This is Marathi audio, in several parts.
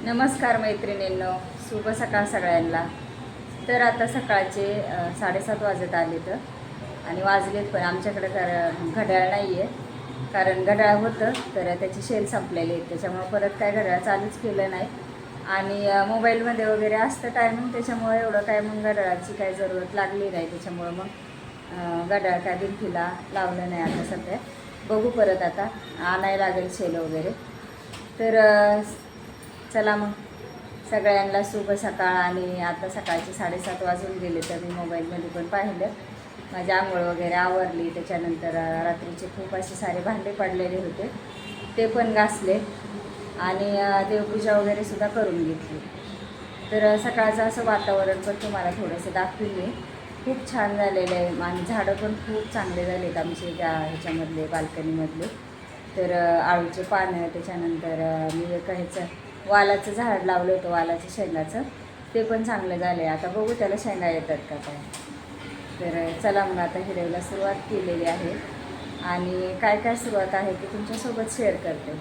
नमस्कार मैत्रिणींनो, शुभ सकाळ सगळ्यांना. तर आता सकाळचे 7:30 वाजत आले आणि वाजलेत पण आमच्याकडे घड्याळ नाही आहे. कारण घड्याळ होतं तर त्याची शेल संपलेली आहे, त्याच्यामुळं परत काय घड्याळ चालूच केलं नाही. आणि मोबाईलमध्ये वगैरे असतं टायमिंग, त्याच्यामुळे एवढं काय मग घड्याळाची काही जरूरत लागली नाही. त्याच्यामुळं मग घड्याळ काय भिंतीला लावलं नाही आता सध्या. बघू परत आता आणायला लागेल शेल वगैरे. तर चला मग सगळ्यांना शुभ सकाळ. आणि आता सकाळचे 7:30 वाजून गेले तर मी मोबाईलमध्ये पण पाहिलं, माझी आंघोळ वगैरे आवरली. त्याच्यानंतर रात्रीचे खूप असे सारे भांडे पडलेले होते ते पण घासले आणि देवपूजा वगैरे सुद्धा करून घेतली. तर सकाळचं असं वातावरण पण तुम्हाला थोडंसं दाखवून मी. खूप छान झालेलं आहे आणि झाडं पण खूप चांगले झाले आहेत आमचे ह्याच्यामधले बाल्कनीमधले. तर आळूचे पानं, त्याच्यानंतर मी ह्याचं वालाचं झाड लावलं होतं, वालाचं शेंगाचं, ते पण चांगलं झालं आहे. आता बघू त्याला शेंगा येतात का काय. तर चला मग आता व्हिडिओला सुरुवात केलेली आहे आणि काय काय सुरुवात आहे ते तुमच्यासोबत शेअर करते.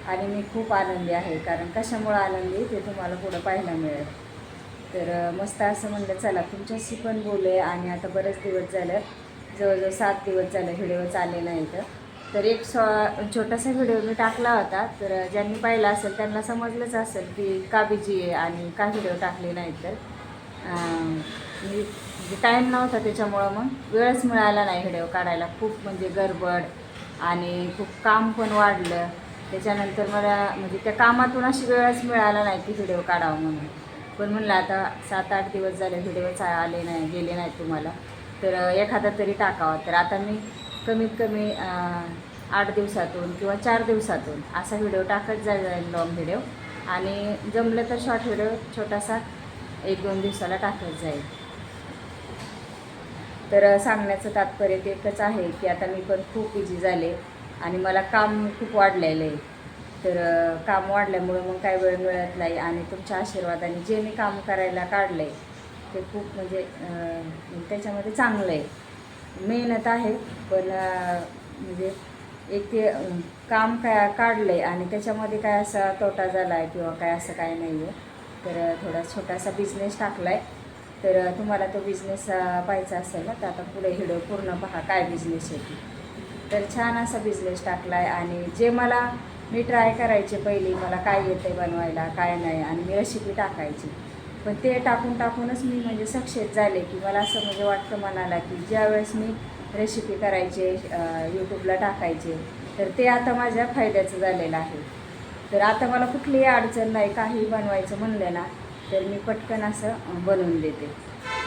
आणि मी खूप आनंदी आहे, कारण कशामुळं आनंदी ते तुम्हाला पुढं पाहायला मिळेल. तर मस्त असं म्हणलं चला तुमच्याशी पण बोलूया. आणि आता बरेच दिवस झालं, जवळजवळ 7 दिवस झालं व्हिडिओ चालले नाही. तर एक छोटासा व्हिडिओ मी टाकला होता, तर ज्यांनी पाहिला असेल त्यांना समजलंच असेल की का बिजी आहे आणि का व्हिडिओ टाकले नाही. तर मी टाईम नव्हता, त्याच्यामुळं मग वेळच मिळाला नाही व्हिडिओ काढायला. खूप म्हणजे गडबड आणि खूप काम पण वाढलं. त्याच्यानंतर मला म्हणजे त्या कामातून अशी वेळच मिळाला नाही की व्हिडिओ काढावं म्हणून. पण म्हणलं आता 7-8 दिवस झाले व्हिडिओच आले नाही, गेले नाहीत तुम्हाला, तर एखादा तरी टाकावा. तर आता मी कमीत कमी 8 दिवसातून किंवा 4 दिवसातून असा व्हिडिओ टाकत जाईल, लॉंग व्हिडिओ. आणि जमलं तर शॉर्ट व्हिडिओ छोटासा 1-2 दिवसाला टाकत जाईल. तर सांगण्याचं तात्पर्य एकच आहे की आता मी पण खूप बिझी झाले आणि मला काम खूप वाढलेलं आहे. तर काम वाढल्यामुळं मग काय वेळ मिळत नाही. आणि तुमच्या आशीर्वादाने जे मी काम करायला काढलं आहे ते खूप म्हणजे त्याच्यामध्ये चांगलं आहे. मेहनत आहे पण म्हणजे एक ते काम काय काढलं आहे आणि त्याच्यामध्ये काय असा तोटा झाला आहे किंवा काय असं काय नाही आहे. तर थोडा छोटासा बिझनेस टाकला आहे. तर तुम्हाला तो बिझनेस पाहायचा असेल ना, तर आता पुढे व्हिडिओ पूर्ण पहा काय बिझनेस आहे. तर छान असा बिझनेस टाकला आहे. आणि जे मी ट्राय करायचे पहिली, मला काय येतं आहे बनवायला काय नाही, आणि मी रेसिपी टाकायची. पण ते टाकूनच मी म्हणजे सक्सेस झाले की मला असं म्हणजे वाटतं मनाला की ज्यावेळेस मी रेसिपी करायचे, यूट्यूबला टाकायचे, तर ते आता माझ्या फायद्याचं झालेलं आहे. तर आता मला कुठलीही अडचण नाही. काही बनवायचं म्हणलं ना तर मी पटकन असं बनवून देते.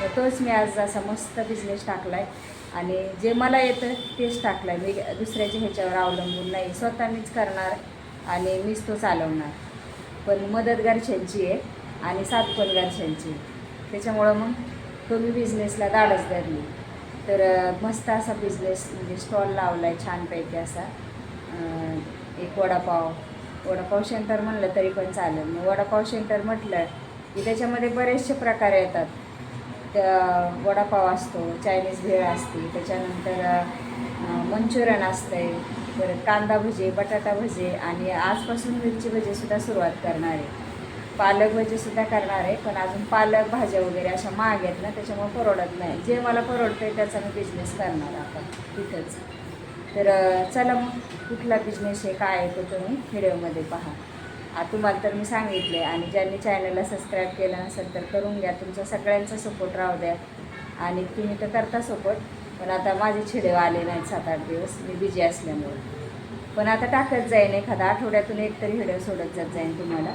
तर तोच मी आज असा मस्त बिझनेस टाकला आहे. आणि जे मला येतं तेच टाकलं आहे. मी दुसऱ्याच्या ह्याच्यावर अवलंबून नाही, स्वतः मीच करणार आणि मीच तो चालवणार. पण मदत घरच्यांची आहे आणि साथ पण घरच्यांची. त्याच्यामुळं मग तो मी बिझनेसला धाडस धरली. तर मस्त असा बिझनेस म्हणजे स्टॉल लावला आहे छानपैकी असा. एक वडापाव सेंटर म्हणलं तरी पण चालेल. मग वडापाव सेंटर म्हटलं की त्याच्यामध्ये बरेचसे प्रकार येतात. त्या वडापाव असतो, चायनीज भेळ असते, त्याच्यानंतर मंचुरियन असते, परत कांदा भजे, बटाटा भजे, आणि आजपासून मिरची भजीसुद्धा सुरुवात करणार आहे. पालक भजीसुद्धा करणार आहे. पण अजून पालक भाज्या वगैरे अशा महाग आहेत ना, त्याच्यामुळे परवडत नाही. जे मला परवडतं आहे त्याचा मी बिझनेस करणार आता तिथंच. तर चला मग कुठला बिझनेस आहे काय आहे तो तुम्ही व्हिडिओमध्ये पहा. तुम्हाला तर मी सांगितले. आणि ज्यांनी चॅनलला सबस्क्राईब केलं नसेल तर करून घ्या. तुमचा सगळ्यांचा सपोर्ट राहू द्या. आणि तुम्ही तर करता सपोर्ट, पण आता माझे व्हिडिओ आले नाहीत 7-8 दिवस, मी बिझी असल्यामुळे. पण आता टाकत जाईन, एखादा आठवड्यातून एक तरी व्हिडिओ सोडत जात जाईन तुम्हाला.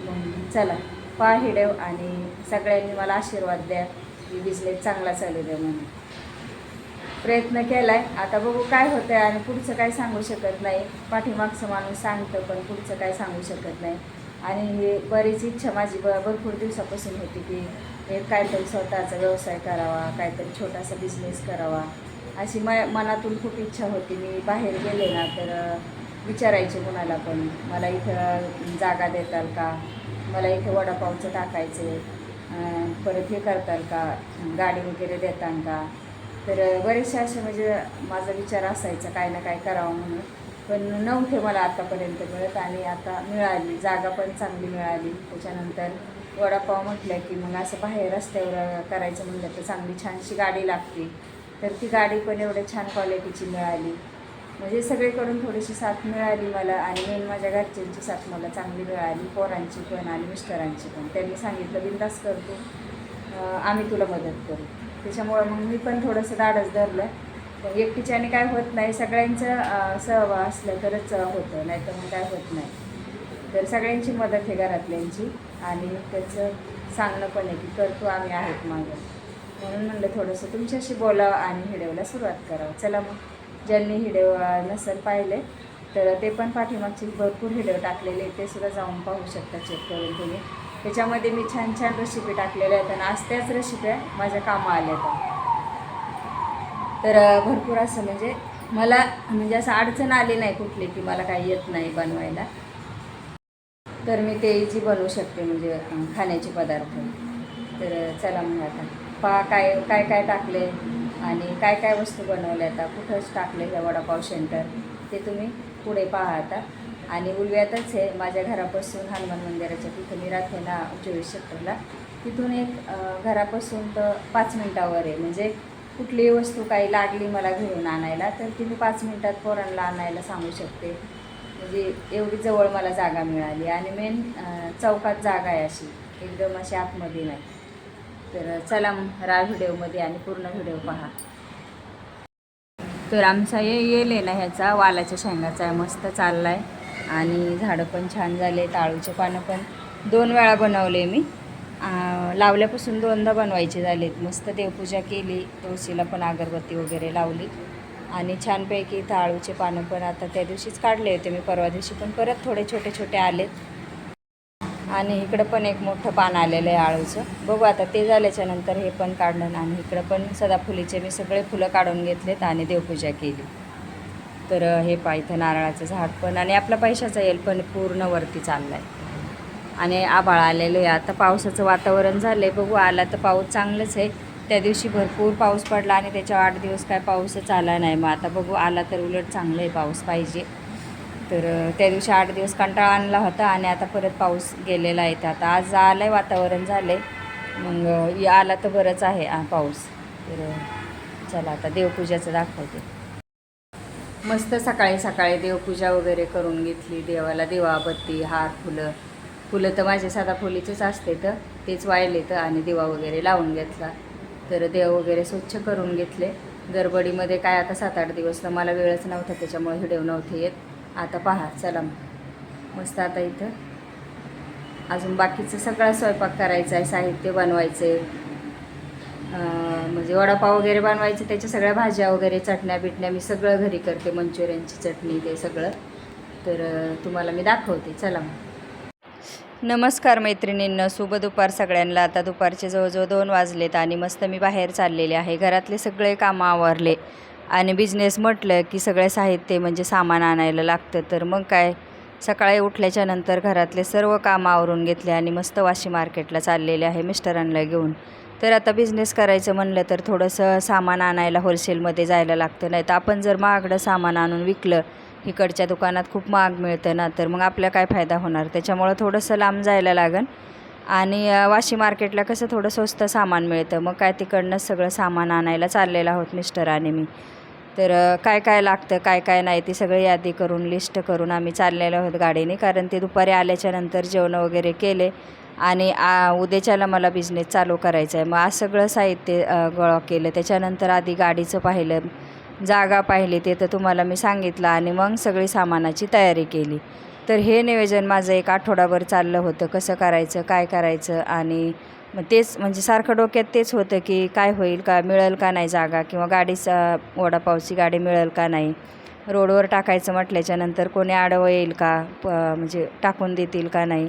मग चला पहा व्हिडिओ आणि सगळ्यांनी मला आशीर्वाद द्या की बिझनेस चांगला चालू द्या म्हणून. प्रयत्न केला आहे, आता बघू काय होतं आहे. आणि पुढचं काय सांगू शकत नाही. पाठीमागचं माणूस सांगतं पण पुढचं काय सांगू शकत नाही. आणि बरीच इच्छा माझी भरपूर दिवसापासून होती की एक काहीतरी स्वतःचा व्यवसाय करावा, काहीतरी छोटासा बिझनेस करावा, अशी मनातून खूप इच्छा होती. मी बाहेर गेले ना तर विचारायचे कुणाला पण, मला इथं जागा देताल का, मला इथे वडापावचं टाकायचं, परत हे करताल का, गाडी वगैरे देताल का. तर बरेचसे असे म्हणजे माझा विचार असायचा काय ना काय करावं म्हणून. पण नव्हते मला आतापर्यंत मिळत आणि आता मिळाली, जागा पण चांगली मिळाली. त्याच्यानंतर वडापाव म्हटलं की मग असं बाहेर रस्त्यावर करायचं म्हटलं तर चांगली छानशी गाडी लागते, तर ती गाडी पण एवढ्या छान क्वालिटीची मिळाली. म्हणजे सगळीकडून थोडीशी साथ मिळाली मला आणि मेन माझ्या घरच्यांची साथ मला चांगली मिळाली, पोरांची पण आणि मिस्टरांची पण. त्यांनी सांगितलं बिनधास्त करतो, आम्ही तुला मदत करू. त्याच्यामुळं मग मी पण थोडंसं धाडस धरलं. पण एकटीच्याने काय होत नाही, सगळ्यांचं सहभाग असलं तरच होतं, नाही तर मग काय होत नाही. तर सगळ्यांची मदत आहे घरातल्यांची आणि त्याचं सांगणं पण आहे की करतो आम्ही आहेत मागं. म्हणून म्हणलं थोडंसं तुमच्याशी बोलावं आणि व्हिडिओला सुरुवात करावं. चला मग, ज्यांनी व्हिडिओ नसेल पाहिले तर ते पण पाठीमागचे भरपूर व्हिडिओ टाकलेले, ते सुद्धा जाऊन पाहू शकता, चेक करून तुम्ही. त्याच्यामध्ये मी छान छान रेसिपी टाकलेल्या आहेत आणि आज त्याच रेसिप्या माझ्या कामात आल्या आहेत. तर भरपूर असं म्हणजे मला म्हणजे असं अडचण आली नाही कुठली की मला काही येत नाही बनवायला, तर मी ते इझी बनवू शकते म्हणजे खाण्याचे पदार्थ. तर चला मग आता पहा काय काय काय टाकले आणि काय काय वस्तू बनवल्या, आता कुठंच टाकले हे वडापाव सेंटर ते तुम्ही पुढे पहा आता. आणि उलव्यातच आहे, माझ्या घरापासून हनुमान मंदिराच्या तिथं मी राहते ना 24 सेक्टरला, तिथून एक घरापासून तर 5 मिनटावर आहे. म्हणजे कुठलीही वस्तू काही लागली मला घेऊन आणायला तर ती मी 5 मिनटात पोरांना आणायला सांगू शकते. म्हणजे एवढी जवळ मला जागा मिळाली आणि मेन चौकात जागा आहे, अशी एकदम अशी आतमध्ये नाही. तर चला मग राहा व्हिडिओमध्ये आणि पूर्ण व्हिडिओ पहा. तर आमचा येईल ना ह्याचा वालाच्या शेंगाचा मस्त चालला आहे आणि झाडं पण छान झाले. ताळूचे पानं पण 2 वेळा बनवले मी, लावल्यापासून 2दा बनवायचे झालेत. मस्त देवपूजा केली, तुळशीला पण अगरबत्ती वगैरे लावली आणि छानपैकी ताळूचे पानं पण आता त्या दिवशीच काढले होते मी, परवा दिवशी पण परत थोडे छोटे छोटे आलेत. आणि इकडं पण एक मोठं पान आलेलं आहे आळूचं, बघू आता ते झाल्याच्या नंतर हे पण काढलं. आणि इकडं पण सदाफुलीचे मी सगळे फुलं काढून घेतलेत आणि देवपूजा केली. तर हे पहा इथं नारळाचं झाड पण आणि आपला पैशाचा येल पण पूर्ण वरती चालला आहे आणि आभाळ आलेलं आहे. आता पावसाचं वातावरण झालं आहे, बघू आला तर पाऊस चांगलंच आहे. त्या दिवशी भरपूर पाऊस पडला आणि त्याच्या 8 दिवस काय पाऊसच आला नाही. मग आता बघू आला तर उलट चांगलं आहे, पाऊस पाहिजे. तर त्या दिवशी 8 दिवस कंटाळा आणला होता आणि आता परत पाऊस गेलेला आहे. तर आता आज आलं आहे, वातावरण झालं आहे, मग आला तर बरंच आहे पाऊस. तर चला आता देवपूजाचं दाखवते. मस्त सकाळी सकाळी देवपूजा वगैरे करून घेतली, देवाला दिवाबत्ती हार फुलं तर माझे सदाफुलीचेच असते, तर तेच वाळले तर आणि दिवा वगैरे लावून घेतला. तर देव वगैरे स्वच्छ करून घेतले. गडबडीमध्ये काय आता 7-8 दिवस तर मला वेळच नव्हता, त्याच्यामुळे व्हिडिओ नव्हते येत. आता पहा चला मस्त आता इथं अजून बाकीचं सगळा स्वयंपाक करायचा आहे, साहित्य बनवायचं आहे. म्हणजे वडापाव वगैरे बनवायचे, त्याच्या सगळ्या भाज्या वगैरे चटण्या बिटण्या मी सगळं घरी करते, मंचुरियनची चटणी ते सगळं. तर तुम्हाला मी दाखवते, चला मग. नमस्कार मैत्रिणींना, शुभ दुपार सगळ्यांना. आता दुपारचे जवळजवळ 2 वाजलेत आणि मस्त मी बाहेर चाललेले आहे. घरातले सगळे कामं आवरले आणि बिझनेस म्हटलं की सगळे साहित्य म्हणजे सामान आणायला लागतं. तर मग काय सकाळी उठल्याच्या नंतर घरातले सर्व कामं आवरून घेतले आणि मस्त वाशी मार्केटला चाललेले आहे मिस्टरांना घेऊन. तर आता बिझनेस करायचं म्हणलं तर थोडंसं सामान आणायला होलसेलमध्ये जायला लागतं, नाही तर आपण जर महागडं सामान आणून विकलं, इकडच्या दुकानात खूप महाग मिळतं ना, तर मग आपल्या काय फायदा होणार. त्याच्यामुळं थोडंसं लांब जायला लागेल आणि वाशी मार्केटला कसं थोडं स्वस्त सामान मिळतं. मग काय तिकडनंच सगळं सामान आणायला चाललेलं आहोत मिस्टर आणि मी. तर काय काय लागतं काय काय नाही ती सगळी यादी करून लिस्ट करून आम्ही चाललेलो आहोत गाडीने, कारण ते दुपारी आल्याच्यानंतर जेवण वगैरे केले आणि उद्याच्याला मला बिझनेस चालू करायचा आहे. मग आज सगळं साहित्य गोळा केलं. त्याच्यानंतर आधी गाडीचं पाहिलं, जागा पाहिली, ते तर तुम्हाला मी सांगितलं आणि मग सगळी सामानाची तयारी केली. तर हे नियोजन माझं एक आठवडाभर चाललं होतं, कसं करायचं काय करायचं. आणि मग तेच म्हणजे सारखं डोक्यात तेच होतं की काय होईल का, मिळेल का नाही जागा, किंवा वडापावची गाडी मिळेल का नाही, रोडवर टाकायचं म्हटल्याच्यानंतर कोणी आडवं येईल का, म्हणजे टाकून देतील का नाही.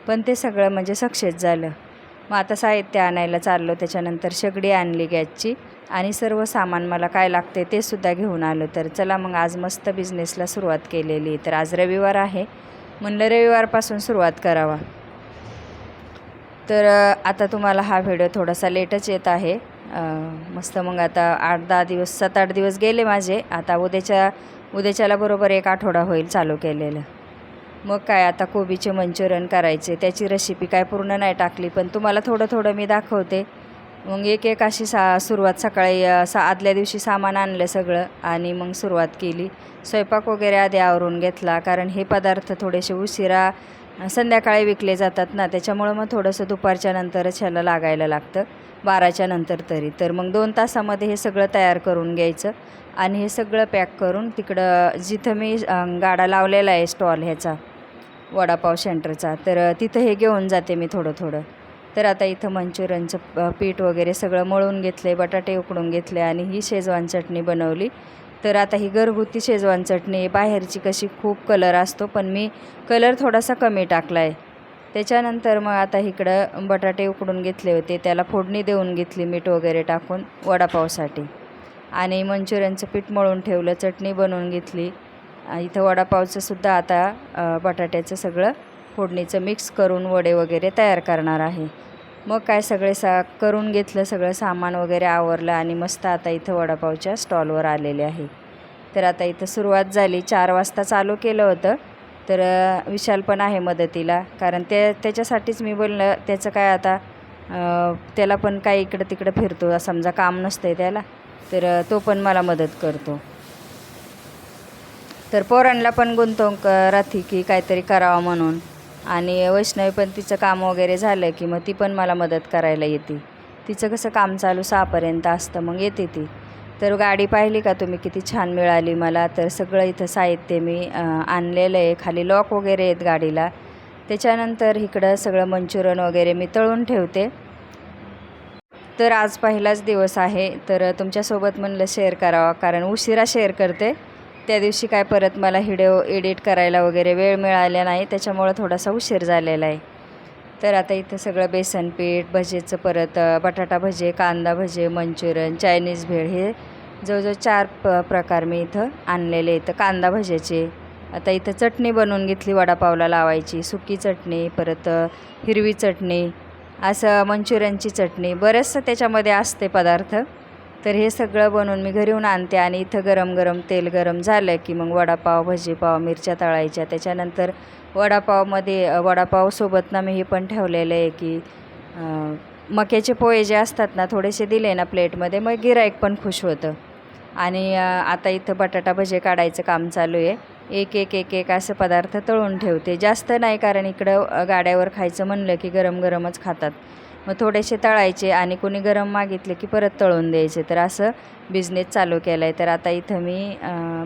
पण ते सगळं म्हणजे सक्सेस झालं. मग आता साहित्य आणायला चाललो, त्याच्यानंतर शेगडी आणली गॅसची आणि सर्व सामान मला काय लागते ते सुद्धा घेऊन आलं. तर चला मग आज मस्त बिझनेसला सुरुवात केलेली. तर आज रविवार आहे, म्हणलं रविवारपासून सुरुवात करावा. तर आता तुम्हाला हा व्हिडिओ थोडासा लेटच येत आहे. मस्त मग आता 8-10 दिवस 7-8 दिवस गेले माझे. आता उद्याच्या उद्याच्याला बरोबर 1 आठवडा होईल चालू केलेलं. मग काय आता कोबीचे मंचुरियन करायचे. त्याची रेसिपी काय पूर्ण नाही टाकली, पण तुम्हाला थोडं थोडं मी दाखवते. मग एक अशी सुरुवात सकाळी आदल्या दिवशी सामान आणलं सगळं आणि मग सुरुवात केली. स्वयंपाक वगैरे आधी आवरून घेतला, कारण हे पदार्थ थोडेसे उशिरा संध्याकाळी विकले जातात ना, त्याच्यामुळं मग थोडंसं दुपारच्या नंतरच ह्याला लागायला लागतं, 12च्या नंतर तरी. तर मग 2 तासामध्ये हे सगळं तयार करून घ्यायचं आणि हे सगळं पॅक करून तिकडं जिथं मी गाडा लावलेला आहे स्टॉल ह्याचा वडापाव सेंटरचा, तर तिथं हे घेऊन जाते मी थोडं थोडं. तर आता इथं मंचुरियनचं पीठ वगैरे सगळं मळून घेतले, बटाटे उकडून घेतले आणि ही शेजवान चटणी बनवली. तर आता ही घरगुती शेजवान चटणी, बाहेरची कशी खूप कलर असतो, पण मी कलर थोडासा कमी टाकला आहे. त्याच्यानंतर मग आता इकडं बटाटे उकडून घेतले होते, त्याला फोडणी देऊन घेतली मीठ वगैरे टाकून वडापावसाठी. आणि मंचुरियनचं पीठ मळून ठेवलं, चटणी बनवून घेतली. इथं वडापावचंसुद्धा आता बटाट्याचं सगळं फोडणीचं मिक्स करून वडे वगैरे तयार करणार आहे. मग काय सगळे करून घेतलं, सगळं सामान वगैरे आवरलं आणि मस्त आता इथं वडापावच्या स्टॉलवर आलेले आहे. तर आता इथं सुरुवात झाली. 4 वाजता चालू केलं होतं, तर विशाल पण आहे मदतीला, कारण त्याच्यासाठीच मी बोललं, त्याचं काय आता त्याला पण काय इकडं तिकडं फिरतो, समजा काम नसतंय त्याला, तर तो पण मला मदत करतो. तर पोरांना पण गुंतवून राहते की काहीतरी करावं म्हणून. आणि वैष्णवी पण तिचं काम वगैरे झालं की मग ती पण मला मदत करायला येते. तिचं कसं काम चालू 6पर्यंत असतं, मग येते ती. तर गाडी पाहिली का तुम्ही, किती छान मिळाली मला. तर सगळं इथं साहित्य मी आणलेलं आहे. खाली लॉक वगैरे आहेत गाडीला. त्याच्यानंतर इकडं सगळं मंचुरियन वगैरे मी तळून ठेवते. तर आज पहिलाच दिवस आहे, तर तुमच्यासोबत म्हणलं शेअर करावा, कारण उशिरा शेअर करते. त्या दिवशी काय परत मला व्हिडिओ एडिट करायला वगैरे वेळ मिळाला नाही, त्याच्यामुळं थोडासा उशीर झालेला आहे. तर आता इथं सगळं बेसन पीठ, भजेचं, परत बटाटा भजे, कांदा भजे, मंचुरियन, चायनीज भेळ, हे जवळजवळ 4 प्रकार मी इथं आणलेले. इथं कांदा भज्याचे. आता इथं चटणी बनवून घेतली वडापावला लावायची, सुकी चटणी, परत हिरवी चटणी, असं मंचुरियनची चटणी, बरंचसं त्याच्यामध्ये असते पदार्थ. तर हे सगळं बनवून मी घरी येऊन आणते आणि इथं गरम गरम तेल गरम झालं की मग वडापाव, भजीपाव, मिरच्या तळायच्या. त्याच्यानंतर वडापावसोबत ना मी हे पण ठेवलेलं आहे की मक्याचे पोहे जे असतात ना, थोडेसे दिले ना प्लेटमध्ये, मग गिऱ्हाईक पण खुश होतं. आणि आता इथं बटाटा भजे काढायचं काम चालू आहे. एक असं पदार्थ तळून ठेवते, जास्त नाही, कारण इकडं गाड्यावर खायचं म्हणलं की गरम गरमच खातात. मग थोडेसे तळायचे आणि कोणी गरम मागितले की परत तळून द्यायचे. तर असं बिझनेस चालू केला आहे. तर आता इथं मी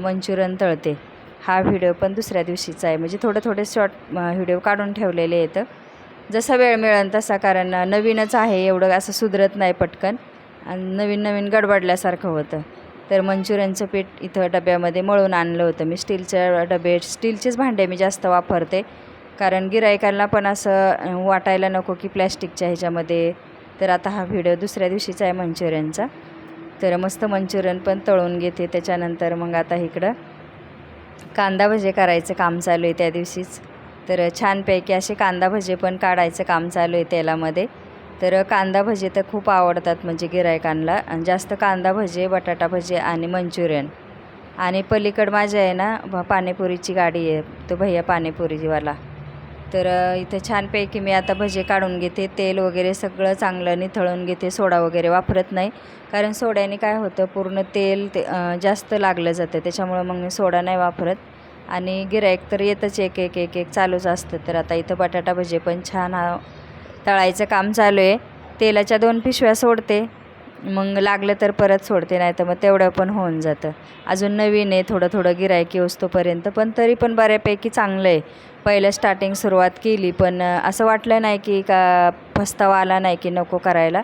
मंचुरियन तळते. हा व्हिडिओ पण दुसऱ्या दिवशीचा आहे, म्हणजे थोडे शॉर्ट व्हिडिओ काढून ठेवलेले आहेत, जसा वेळ मिळेल तसा, कारण नवीनच आहे, एवढं असं सुधरत नाही पटकन आणि नवीन गडबडल्यासारखं होतं. तर मंचुरियनचं पीठ इथं डब्यामध्ये मळून आणलं होतं मी. स्टीलचेच भांडे मी जास्त वापरते, कारण गिऱ्हाईकांना पण असं वाटायला नको की प्लॅस्टिकच्या ह्याच्यामध्ये. तर आता हा व्हिडिओ दुसऱ्या दिवशीचा आहे मंचुरियनचा. तर मस्त मंचुरियन पण तळून घेते. त्याच्यानंतर मग आता इकडं कांदा भजे करायचं काम चालू आहे त्या दिवशीच. तर छानपैकी असे कांदा भजे पण काढायचं काम चालू आहे तेलामध्ये. तर कांदा भजे तर खूप आवडतात म्हणजे गिऱ्हाईकांना, जास्त कांदा भजे, बटाटा भजे आणि मंचुरियन. आणि पलीकडं माझ्या आहे ना पाणीपुरीची गाडी आहे, तो भैया पाणीपुरीवाला. तर इथं छानपैकी मी आता भजे काढून घेते. तेल वगैरे सगळं चांगलं निथळून घेते, सोडा वगैरे वापरत नाही, कारण सोड्याने काय होतं, पूर्ण तेल जास्त लागलं जातं, त्याच्यामुळं मग मी सोडा नाही वापरत. आणि गिऱ्हाईक तर येतच एक चालूच असतं. तर आता इथं बटाटा भजे पण छान तळायचं काम चालू आहे. तेलाच्या 2 पिशव्या सोडते, मग लागलं तर परत सोडते, नाही तर मग तेवढं पण होऊन जातं. अजून नवीन आहे, थोडं गिऱ्हाईक येऊस्तोपर्यंत, पण तरी पण बऱ्यापैकी चांगलं आहे. पहिलं स्टार्टिंग सुरुवात केली, पण असं वाटलं नाही की का पस्तावा आला नाही की नको करायला,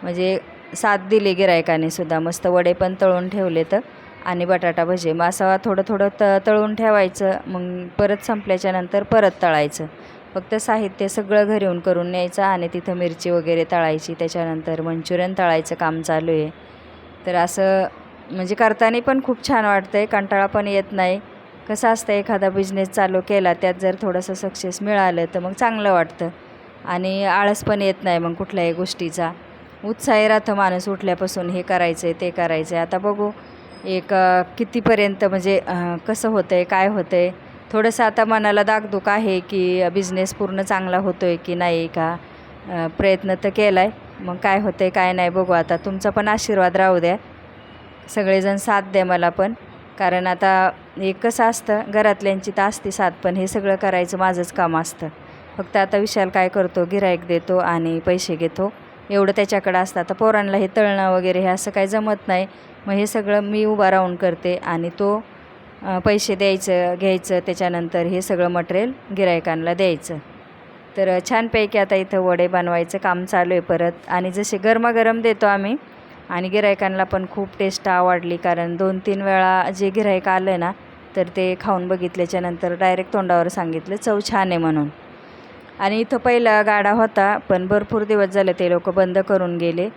म्हणजे साथ दिली गिऱ्हाईकाने सुद्धा. मस्त वडे पण तळून ठेवलेत आणि बटाटा भजे. मग असं थोडं तळून ठेवायचं, मग परत संपल्याच्यानंतर परत तळायचं. फक्त साहित्य सगळं घरी येऊन करून न्यायचं आणि तिथं मिरची वगैरे तळायची. त्याच्यानंतर मंचुरियन तळायचं काम चालू आहे. तर असं म्हणजे करताना पण खूप छान वाटतं आहे, कंटाळा पण येत नाही. कसं असतं, एखादा बिझनेस चालू केला, त्यात जर थोडंसं सक्सेस मिळालं तर मग चांगलं वाटतं आणि आळस पण येत नाही मग कुठल्याही गोष्टीचा. उत्साही राहतं माणूस उठल्यापासून, हे करायचं आहे ते करायचं आहे. आता बघू, एक कितीपर्यंत म्हणजे कसं होतं आहे, काय होतं आहे. थोडंसं आता मनाला दागदुख आहे की बिझनेस पूर्ण चांगला होतो आहे की नाही का. प्रयत्न तर केला आहे, मग काय होतं आहे काय नाही बघू आता. तुमचा पण आशीर्वाद राहू द्या, सगळेजण साथ द्या मला पण. कारण आता एक कसं असतं, घरातल्यांची तर असते साथ, पण हे सगळं करायचं माझंच काम असतं. फक्त आता विशाल काय करतो, गिऱ्हाईक देतो आणि पैसे घेतो, एवढं त्याच्याकडं असतं. आता पोरांना हे तळणं वगैरे हे असं काही जमत नाही, मग हे सगळं मी उभा राहून करते आणि तो पैसे द्यायचं घ्यायचं, त्याच्यानंतर हे सगळं मटेरियल गिऱ्हाईकांना द्यायचं. तर छानपैकी आता इथं वडे बनवायचं काम चालू आहे परत. आणि जसे गरमागरम देतो आम्ही आणि गिऱ्हाईकांना पण खूप टेस्ट आवडली. कारण 2-3 वेळा जे गिऱ्हाईक आलं ना, तर ते खाऊन बघितल्याच्यानंतर डायरेक्ट तोंडावर सांगितलं चव छान आहे म्हणून. आणि इथं पहिला गाडा होता, पण भरपूर दिवस झाले ते लोक बंद करून गेले.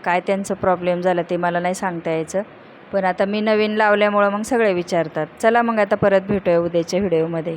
काय त्यांचं प्रॉब्लेम झाला ते मला नाही सांगता यायचं, पण आता मी नवीन लावल्यामुळं मग सगळे विचारतात. चला मग आता परत भेटूया उद्याच्या व्हिडिओमध्ये.